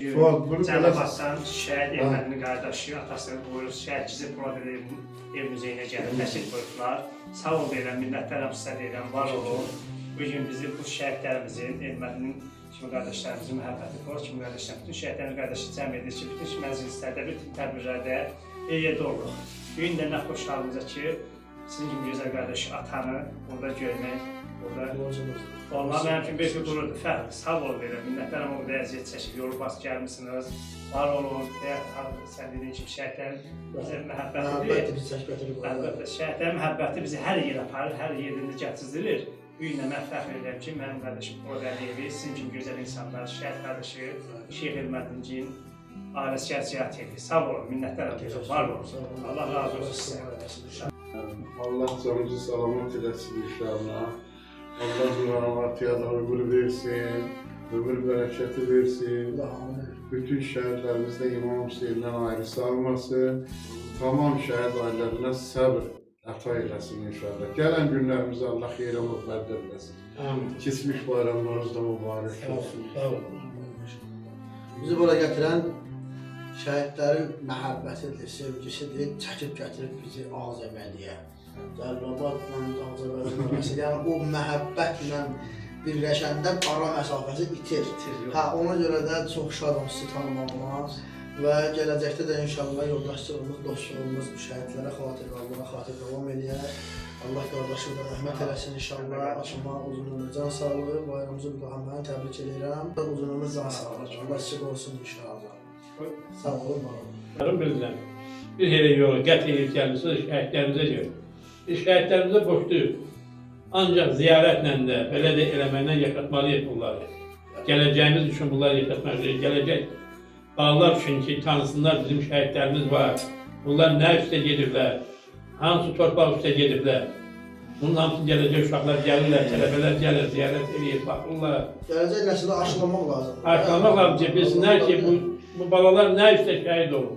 Cənab Hasan şəhid Ermədinin qardaşı, atasının buyurur, şəhid Gizir Polad ev muzeyinə gəlib, nəşid buyurdular. Sağ ol deyirəm, minnətlərim sizə deyirəm, var olun. Bugün bizim bu şəhidlərimizin, Ermədinin kimi qardaşlarımızın məhəbbəti, Polad kimi qardaşlarımızın, bütün şəhidlərin qardaşı cəm edir ki, bütün məclislərdə, bütün tədbirlərdə yerdə oluruq. Bugün də nə xoşlarımıza ki, sizin kimi gözəl qardaşı atanı burada görmək, onlar mənim üçün böyük bir qururdur, fəxr, sağ ol verirəm, minnətlərim o qədər əziyyət çəkib, yolu basıb gəlmişsiniz, var olun, sən dediyin kimi şəhidlərin bizə məhəbbətidir. Əlbəttə, şəhidlərin məhəbbəti bizi hər yerə aparır, hər yerində gətizdirir. Bu gün də mən fəxr edirəm ki, mənim qardaşım Polad Əliyevi, sizin kimi gözəl insanlar, şəhid qardaşı, Şeyx Ermədincinin ailəsi ziyaret edir. Sağ olun, minnətlərim verirəm, var olun. Allah razı olsun sizə. Allah canımızı salamat eləsin inşallah. Allah rahmetiye ömür versin, ömür bereketi versin. Bütün şehitlerimizde İmam Hüseyin'den ayrı salmasın. Tamam şehit ailelerine sabır ata eylesin inşallah. Gelen günlerimizi Allah xeyre mutlu eylesin. Kesmiş bayramlarınız da mübarek olsun. Bizi bura gətirən şəhidlərin məhəbbətidir, sevgisidir, çəkib gətirib bizi Azəməliyə. Cəlilabadla Azəməliyə arası, yəni o məhəbbətlə birləşəndə ara məsafəsi itir. Ona görə də çox şadam sizi tanımağıma və gələcəkdə də inşallah yoldaşlığımız, dostluğumuz bu şəhidlərə xatir, Allah'a xatir davam eləyər. Allah qardaşımıza rəhmət eləsin inşallah. Aşıma uzun ömür, can sağlığı, bayramımızı bir daha mən təbrik edirəm. Uzun ömür, can sağlığı. Allah sizi olsun inşallah. Sağ olun, var olun. Bilirəm, bir yerə yola qət edib gəlmişsiniz, şəhidlərimizə görə. Şəhidlərimizə borcluyuq. Ancaq ziyarətlə də, belə də eləməklə yaşatmalıyıq bunları. Gələcəyimiz üçün bunları yaşatmalıyıq. Gələcək bağlar üçün ki, tanısınlar bizim şəhidlərimiz var. Bunlar nə üstə gediblər, hansı torpaq üstə gediblər. Bunun hamısı gələcək uşaqlar gəlirlər, tələbələr gəlir, ziyarət edir, baxırlar. Gələcək nəsli aşılamaq lazım. Aşılamaq lazım ki, bilsinlər ki, bu balalar nə üstə şəhid olur.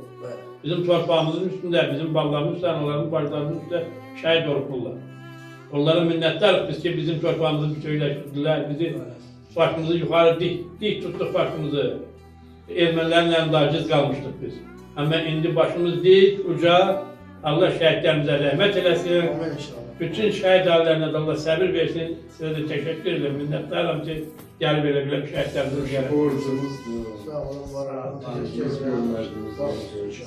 Bizim torpağımızın üstündə, bizim ballarımız üstə, onların bacılarının üstə şəhid olublar. Onlara minnətdarıq biz ki, bizim torpağımızı bütünləşdirdilər, bizi başımızı yuxarı dik tutduq başımızı. Ermənilərin əlində aciz qalmışdıq biz. Amma indi başımız dik, uca, Allah şəhidlərimizə rəhmət eləsin. Bütün şəhid ailələrine de Allah səbir versin. Sizə də təşəkkür edirəm, minnətdaram ki, gəlib elə biləm şəhidlərimizə gəlib. Borcumuzdur. Sağ olun, var olun. Biz görmədiniz.